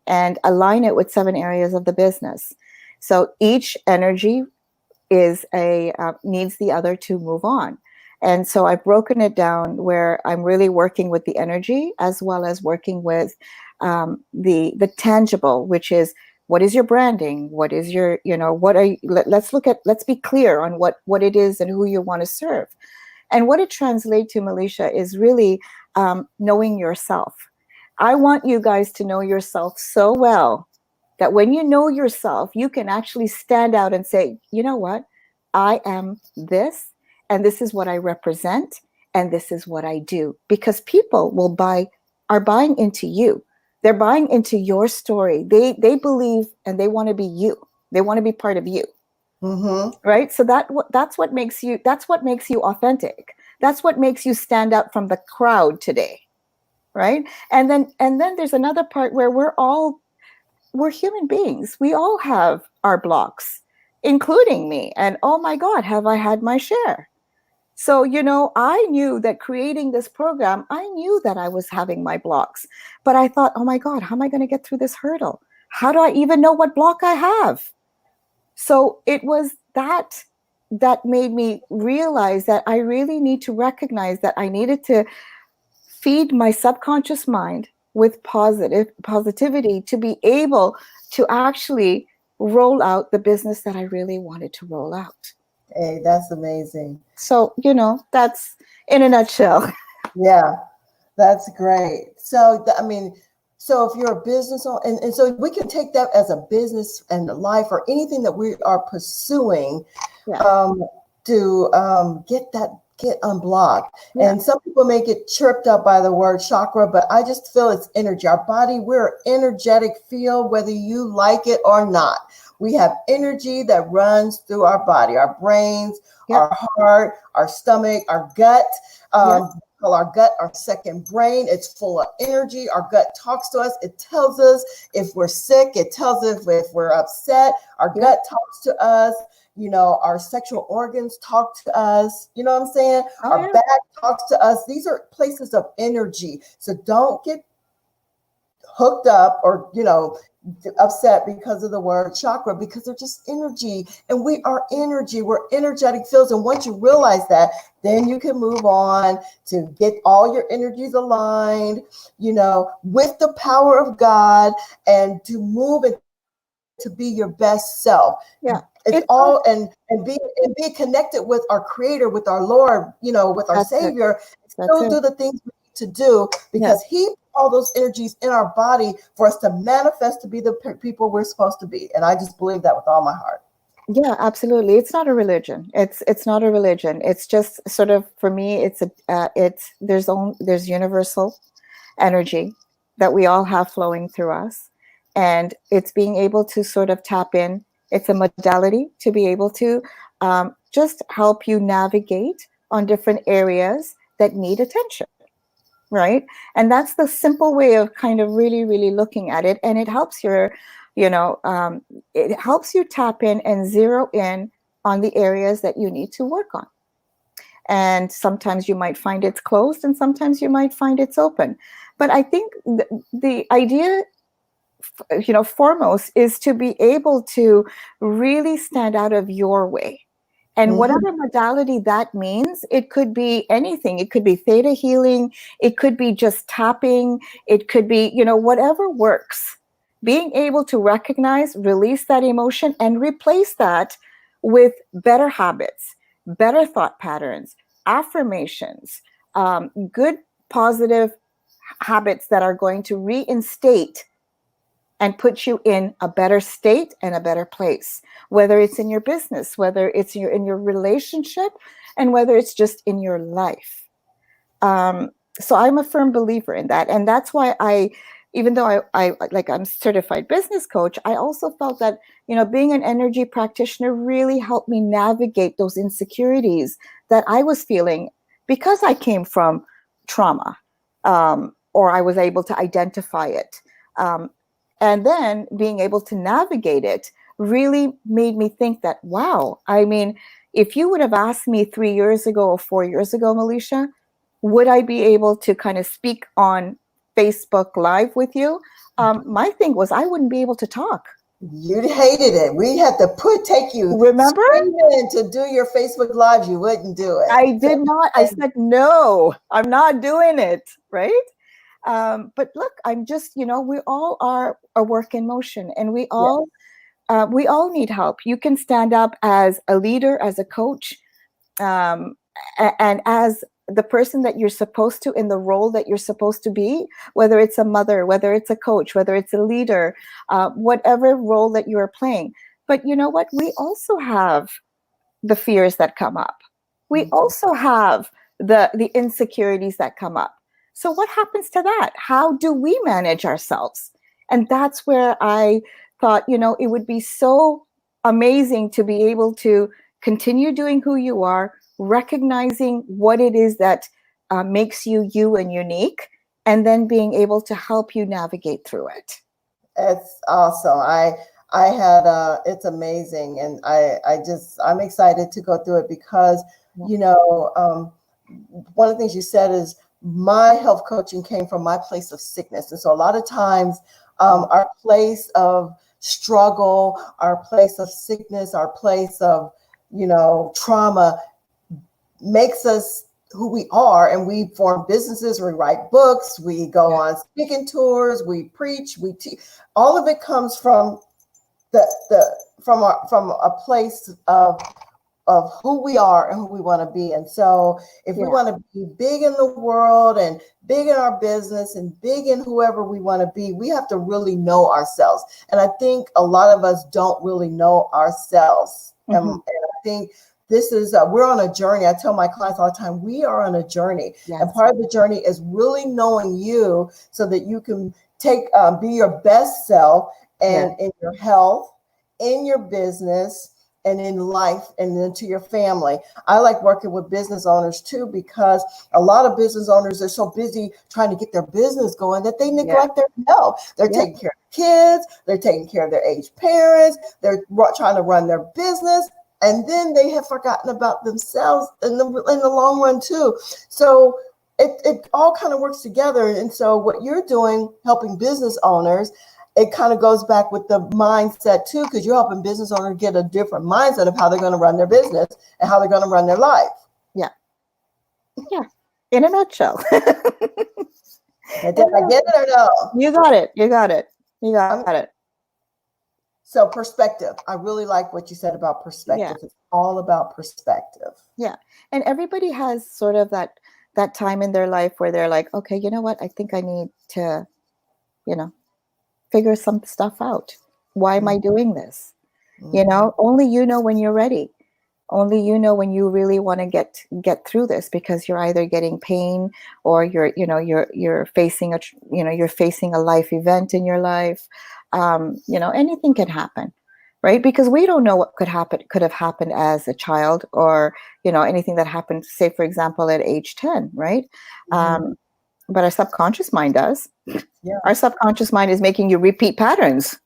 and align it with 7 areas of the business. So each energy is a needs the other to move on. And so I've broken it down where I'm really working with the energy as well as working with the tangible, which is what is your branding, what is your, what are you, let's be clear on what it is and who you want to serve. And what it translates to, Melisha, is really knowing yourself. I want you guys to know yourself so well that when you know yourself, you can actually stand out and say, you know what? I am this, and this is what I represent, and this is what I do. Because people are buying into you. They're buying into your story. They believe and they want to be you. They want to be part of you. Mm-hmm. Right? So that's what makes you authentic. That's what makes you stand out from the crowd today. Right? And then there's another part where we're human beings. We all have our blocks, including me. And oh my God, have I had my share? So, I knew that creating this program, I knew that I was having my blocks. But I thought, oh my God, how am I going to get through this hurdle? How do I even know what block I have? So it was that made me realize that I really need to recognize that I needed to feed my subconscious mind with positivity to be able to actually roll out the business that I really wanted to roll out. Hey, that's amazing. So, that's in a nutshell. Yeah, that's great. So, so if you're a business owner, and so we can take that as a business and life or anything that we are pursuing, Yeah. To get unblocked. Yeah. And some people may get chirped up by the word chakra, but I just feel it's energy. Our body, we're an energetic field, whether you like it or not. We have energy that runs through our body, our brains, Yeah. our heart, our stomach, our gut. Yeah. Call our gut our second brain. It's full of energy. Our gut talks to us. It tells us if we're sick. It tells us if we're upset. Our gut talks to us. Our sexual organs talk to us. You know what I'm saying? Oh, Our yeah. back talks to us. These are places of energy. So don't get hooked up or, upset because of the word chakra, because they're just energy, and we are energy. We're energetic fields. And once you realize that, then you can move on to get all your energies aligned, with the power of God, and to move it to be your best self. Yeah. It's all and be connected with our creator, with our Lord, with our That's it. Savior. That's Still it. do the things we need to do, because He put all those energies in our body for us to manifest to be the people we're supposed to be. And I just believe that with all my heart. Yeah, absolutely. It's not a religion. It's not a religion. It's just sort of, for me, there's universal energy that we all have flowing through us, and it's being able to sort of tap in. It's a modality to be able to just help you navigate on different areas that need attention, right? And that's the simple way of kind of really, really looking at it. And it helps you know, it helps you tap in and zero in on the areas that you need to work on. And sometimes you might find it's closed, and sometimes you might find it's open. But I think the idea, foremost, is to be able to really stand out of your way. And whatever modality that means, it could be anything. It could be theta healing. It could be just tapping. It could be, whatever works. Being able to recognize, release that emotion, and replace that with better habits, better thought patterns, affirmations, good, positive habits that are going to reinstate and put you in a better state and a better place, whether it's in your business, whether it's in your relationship, and whether it's just in your life. So I'm a firm believer in that. And that's why even though I'm certified business coach, I also felt that, being an energy practitioner really helped me navigate those insecurities that I was feeling because I came from trauma, or I was able to identify it. And then being able to navigate it really made me think that, wow, I mean, if you would have asked me 3 years ago or 4 years ago, Melisha, would I be able to kind of speak on Facebook Live with you? My thing was I wouldn't be able to talk. You hated it. We had to take you Remember? screaming to do your Facebook Lives. You wouldn't do it. I did not. I said, no, I'm not doing it. Right. But look, I'm just, we all are a work in motion, and we all need help. You can stand up as a leader, as a coach, and as the person that you're supposed to, in the role that you're supposed to be, whether it's a mother, whether it's a coach, whether it's a leader, whatever role that you are playing. But you know what? We also have the fears that come up. We also have the insecurities that come up. So what happens to that? How do we manage ourselves? And that's where I thought, it would be so amazing to be able to continue doing who you are, recognizing what it is that makes you you and unique, and then being able to help you navigate through it. It's awesome. I had it's amazing, and I'm excited to go through it because one of the things you said is my health coaching came from my place of sickness, and so a lot of times our place of struggle, our place of sickness, our place of trauma makes us who we are, and we form businesses, we write books, we go on speaking tours, we preach, we teach. All of it comes from from a place of who we are and who we want to be. And so if we want to be big in the world and big in our business and big in whoever we want to be, we have to really know ourselves. And I think a lot of us don't really know ourselves. And I think this is we're on a journey. I tell my clients all the time, we are on a journey. And part of the journey is really knowing you so that you can be your best self, and in your health, in your business, and in life, and then to your family. I like working with business owners too, because a lot of business owners are so busy trying to get their business going that they neglect their health. They're taking care of kids, they're taking care of their aged parents, they're trying to run their business, and then they have forgotten about themselves in the long run too. So it all kind of works together. And so what you're doing, helping business owners, it kind of goes back with the mindset too, because you're helping business owners get a different mindset of how they're going to run their business and how they're going to run their life. Yeah. Yeah. In a nutshell. Did I get it or no? You got it. You got it. You got it. So perspective. I really like what you said about perspective. It's all about perspective. Yeah. And everybody has sort of that time in their life where they're like, okay, you know what? I think I need to, figure some stuff out. Why am I doing this? Only you know when you're ready. Only you know when you really want to get through this, because you're either getting pain or you're facing a life event in your life. Anything can happen, right? Because we don't know what could have happened as a child, or anything that happened, say for example, at age 10, right? But our subconscious mind does. Our subconscious mind is making you repeat patterns.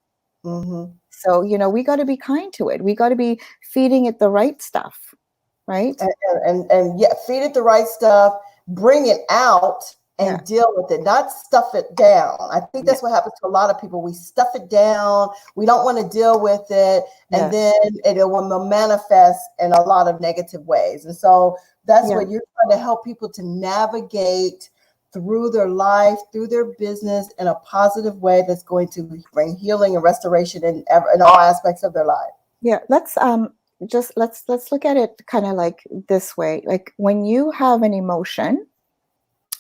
So, we got to be kind to it. We got to be feeding it the right stuff, right? And feed it the right stuff, bring it out and deal with it, not stuff it down. I think that's what happens to a lot of people. We stuff it down. We don't want to deal with it. And then it will manifest in a lot of negative ways. And so that's what you're trying to help people to navigate through their life, through their business, in a positive way that's going to bring healing and restoration in all aspects of their life. Yeah, let's look at it kind of like this way. Like when you have an emotion,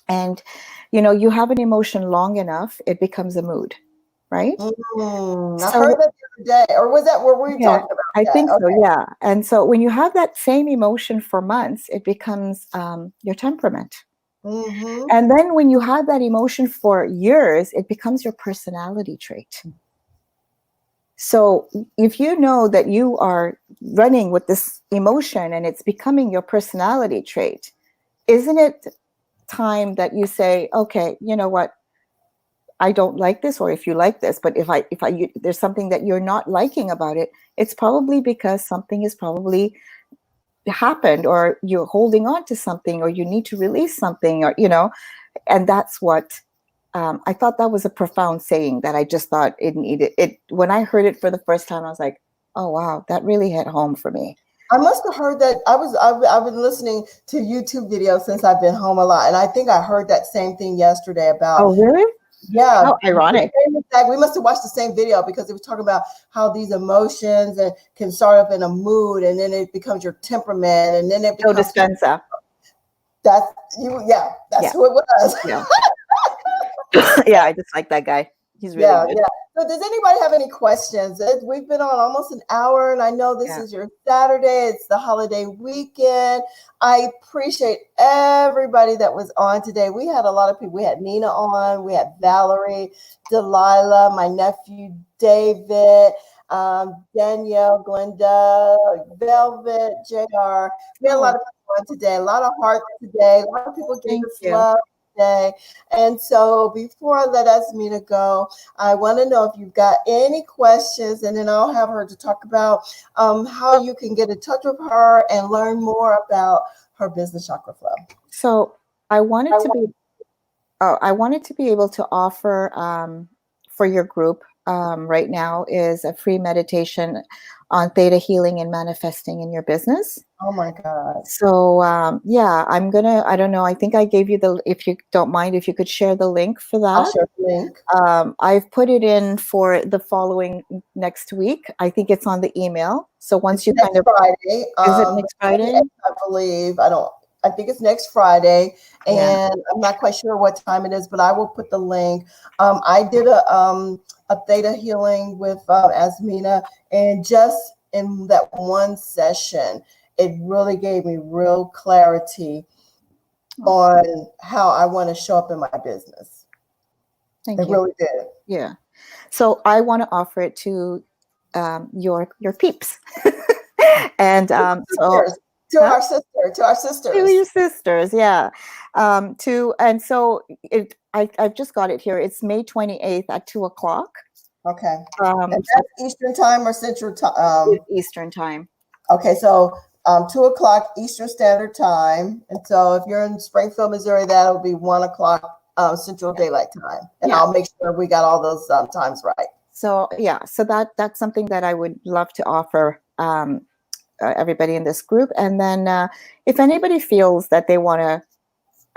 and you have an emotion long enough, it becomes a mood, right? I heard that the other day, or was that where we talked about I think so, yeah. And so when you have that same emotion for months, it becomes your temperament. And then when you have that emotion for years, it becomes your personality trait. So if you know that you are running with this emotion and it's becoming your personality trait, isn't it time that you say, okay, you know what? I don't like this, or if you like this, but if there's something that you're not liking about it, it's probably because something is probably happened, or you're holding on to something, or you need to release something, or and that's what I thought that was a profound saying that I just thought it needed it. When I heard it for the first time, I was like, oh, wow, that really hit home for me. I must have heard that. I've been listening to YouTube videos since I've been home a lot, and I think I heard that same thing yesterday about. Oh, really? Yeah, How ironic. we must have watched the same video because it was talking about how these emotions and can start up in a mood, and then it becomes your temperament, and then it Joe becomes Dispenza. that's you. Yeah, that's Yeah. who it was. Yeah. Yeah, I just like that guy. He's really Yeah, good. yeah. So does anybody have any questions? We've been on almost an hour, and I know this is your Saturday. It's the holiday weekend. I appreciate everybody that was on today. We had a lot of people. We had Nina on. We had Valerie, Delilah, my nephew David, Danielle, Glenda, Velvet, JR. We had a lot of people on today. A lot of hearts today. A lot of people gave us love today. And so before I let Azmina go, I want to know if you've got any questions, and then I'll have her to talk about how you can get in touch with her and learn more about her business chakra flow. So I wanted to be able to offer for your group right now is a free meditation on theta healing and manifesting in your business. Oh my God. So yeah, I don't know, I think I gave you if you don't mind, if you could share the link for that. I'll share the link. I've put it in for the following next week. I think it's on the email. So once you kind of Friday. Is it next Friday? I believe. I think it's next Friday, and I'm not quite sure what time it is, but I will put the link. I did a theta healing with Azmina, and just in that one session, it really gave me real clarity on how I want to show up in my business. Thank you. It really did. Yeah. So I want to offer it to your peeps, and so. To our sisters. To your sisters, yeah. And so I've just got it here. It's May 28th at 2:00. Okay. And that's Eastern time or Central time? Eastern time. Okay, so 2:00 Eastern Standard Time. And so if you're in Springfield, Missouri, that'll be 1:00 Central Daylight Time. And I'll make sure we got all those times right. So yeah, so that's something that I would love to offer everybody in this group. And then if anybody feels that they want to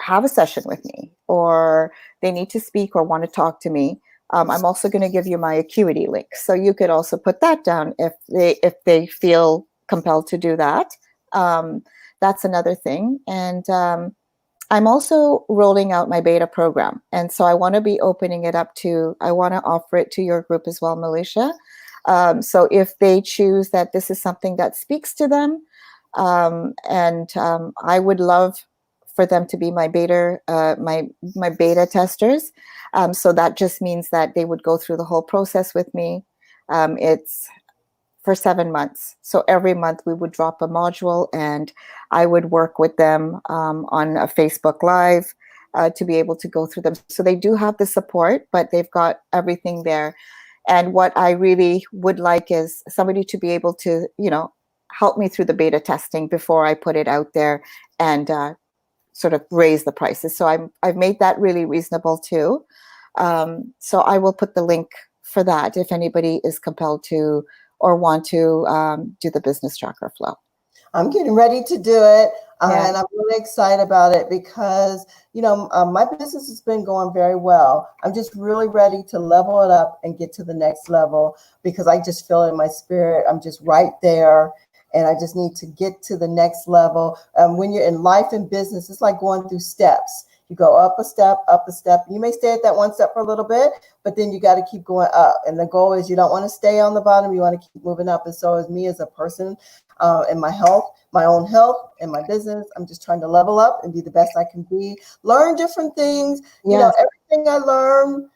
have a session with me, or they need to speak or want to talk to me, I'm also going to give you my Acuity link. So you could also put that down if they feel compelled to do that. That's another thing. And I'm also rolling out my beta program. And so I want to be opening it up I want to offer it to your group as well, Militia. So if they choose that this is something that speaks to them, I would love for them to be my beta, my beta testers. So that just means that they would go through the whole process with me. It's for 7 months. So every month we would drop a module, and I would work with them on a Facebook Live to be able to go through them. So they do have the support, but they've got everything there. And what I really would like is somebody to be able to, help me through the beta testing before I put it out there and sort of raise the prices. So I've made that really reasonable too. So I will put the link for that if anybody is compelled to or want to do the business chakra flow. I'm getting ready to do it. And I'm really excited about it because, my business has been going very well. I'm just really ready to level it up and get to the next level because I just feel it in my spirit. I'm just right there. And I just need to get to the next level. When you're in life and business, it's like going through steps. You go up a step, up a step. You may stay at that one step for a little bit, but then you got to keep going up. And the goal is you don't want to stay on the bottom. You want to keep moving up. And so as me as a person in my health, my own health and my business, I'm just trying to level up and be the best I can be. Learn different things. Everything I learn,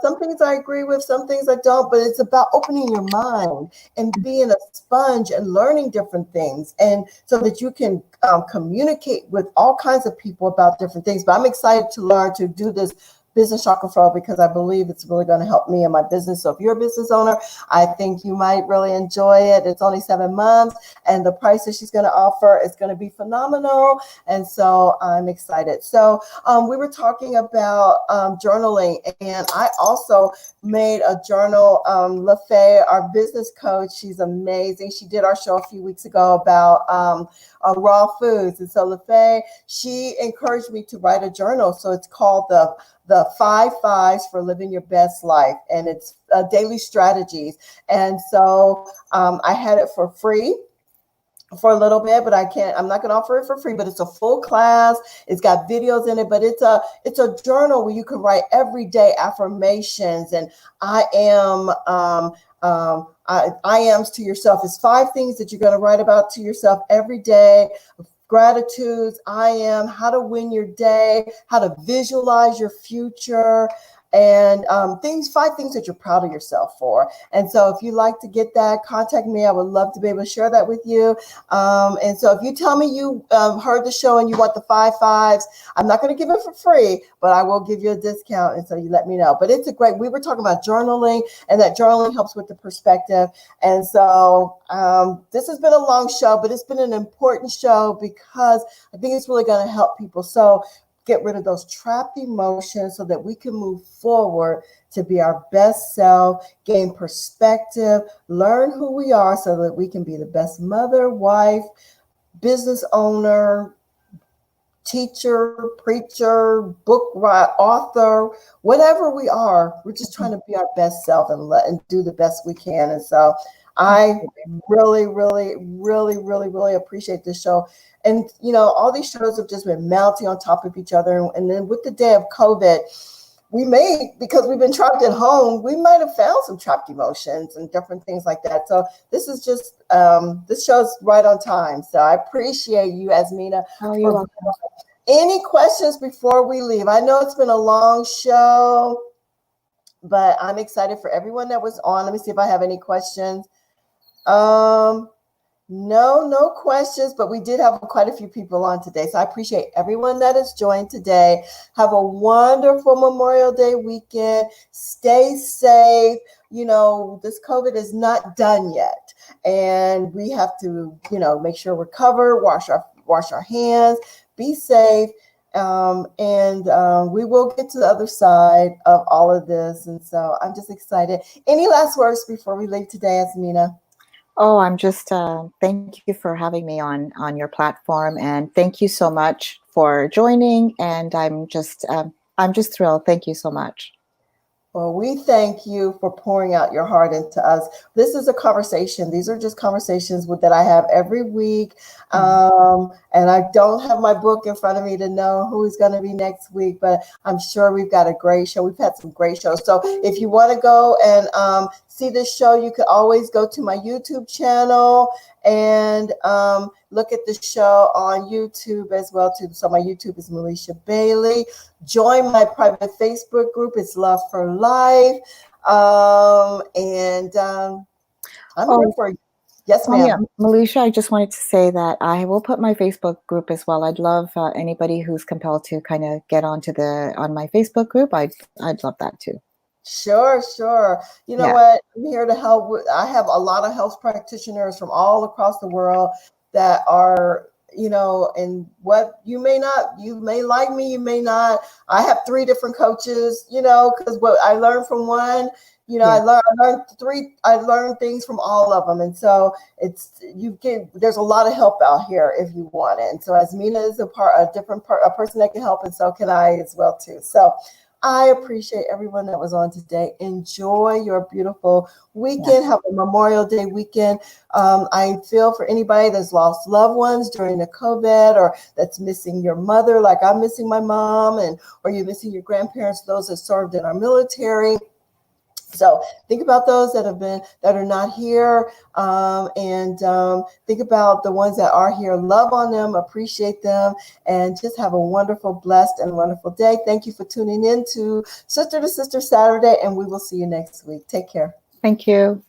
some things I agree with, some things I don't, but it's about opening your mind and being a sponge and learning different things. And so that you can communicate with all kinds of people about different things. But I'm excited to learn to do this business chakra flow, because I believe it's really going to help me in my business. So if you're a business owner, I think you might really enjoy it. It's only 7 months, and the price that she's going to offer is going to be phenomenal. And so I'm excited. So we were talking about journaling, and I also made a journal. LaFay, our business coach, she's amazing. She did our show a few weeks ago about raw foods. And so LaFay, she encouraged me to write a journal. So it's called the 5 Fives for Living Your Best Life, and it's daily strategies. And so I had it for free for a little bit, but I'm not going to offer it for free, but it's a full class. It's got videos in it, but it's a journal where you can write everyday affirmations and I ams to yourself. It's 5 things that you're going to write about to yourself every day. Gratitudes, I am, how to win your day, how to visualize your future, and 5 things that you're proud of yourself for. And so if you'd like to get that, contact me. I would love to be able to share that with you. And so if you tell me you heard the show and you want the 5 Fives, I'm not going to give it for free, but I will give you a discount. And so you let me know. But we were talking about journaling, and that journaling helps with the perspective. And so this has been a long show, but it's been an important show because I think it's really going to help people. So get rid of those trapped emotions so that we can move forward to be our best self, gain perspective, learn who we are so that we can be the best mother, wife, business owner, teacher, preacher, book writer, author, whatever we are. We're just trying to be our best self and do the best we can. And so I really, really, really, really, really appreciate this show. And, all these shows have just been mounting on top of each other. And then with the day of COVID, because we've been trapped at home, we might have found some trapped emotions and different things like that. So this is just, this show's right on time. So I appreciate you, Azmina. Oh, you're welcome. Any questions before we leave? I know it's been a long show, but I'm excited for everyone that was on. Let me see if I have any questions. No questions, but we did have quite a few people on today. So I appreciate everyone that has joined today. Have a wonderful Memorial Day weekend. Stay safe. This COVID is not done yet. And we have to, make sure we're covered, wash our hands, be safe. And we will get to the other side of all of this. And so I'm just excited. Any last words before we leave today, Azmina? Oh, I'm just thank you for having me on your platform, and thank you so much for joining. And I'm just thrilled. Thank you so much. Well, we thank you for pouring out your heart into us. This is a conversation. These are just conversations that I have every week. And I don't have my book in front of me to know who's going to be next week, but I'm sure we've got a great show. We've had some great shows. So if you want to go and see this show, you could always go to my YouTube channel and look at the show on YouTube as well too. So my YouTube is Melisha Bailey. Join my private Facebook group. It's Love for Life. I'm here for you. Yes, ma'am. Yeah, Melisha, I just wanted to say that I will put my Facebook group as well. I'd love anybody who's compelled to kind of get on my Facebook group. I'd love that too. Sure. You know what? I'm here to help. I have a lot of health practitioners from all across the world that are, and what you may like me, you may not. I have 3 different coaches, because what I learned from one, I learned things from all of them. And so there's a lot of help out here if you want it. And so Azmina is a person that can help, and so can I as well too. So I appreciate everyone that was on today. Enjoy your beautiful weekend. Have a Memorial Day weekend. I feel for anybody that's lost loved ones during the COVID, or that's missing your mother, like I'm missing my mom, or you're missing your grandparents, those that served in our military. So think about those that are not here, and think about the ones that are here. Love on them, appreciate them, and just have a wonderful, blessed, and wonderful day. Thank you for tuning in to Sister to Sister Saturday, and we will see you next week. Take care. Thank you.